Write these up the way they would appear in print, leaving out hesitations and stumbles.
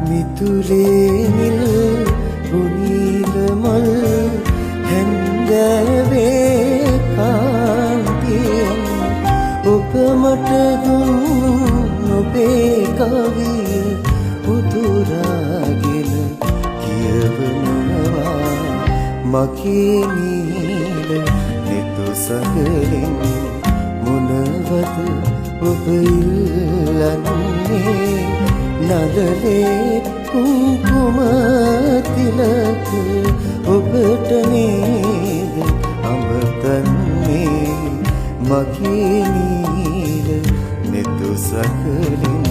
මිතුරේ නිල් ගුණීල මල් හැන්දෑවේ කාන්තියෙන් ඔබ මට දුන් ඔබේ කවිය උතුරාගෙන කියවනවා මගේ නීල නෙතු සකලෙන් මොනවද ඔබ ඉල්ලන්නේ නලලේ කුංකුම තිලක ඔබට නේද අමතන්නේ මගේ නීල නෙතු සකලින්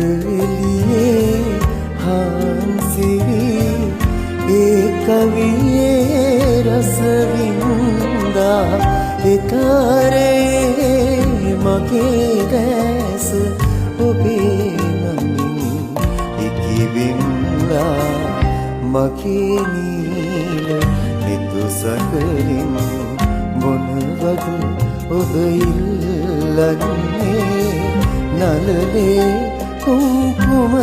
එළියේ හාන්සිවි ඒ කවියේ රස වින්දා එතරේ මගේ දැස ඔබේ නමින් ඉකිබින්දා මගේ නීල නෙතු සකලින් මොනවද ඔබ ඉල්ලන්නේ නලලේ කුංකුම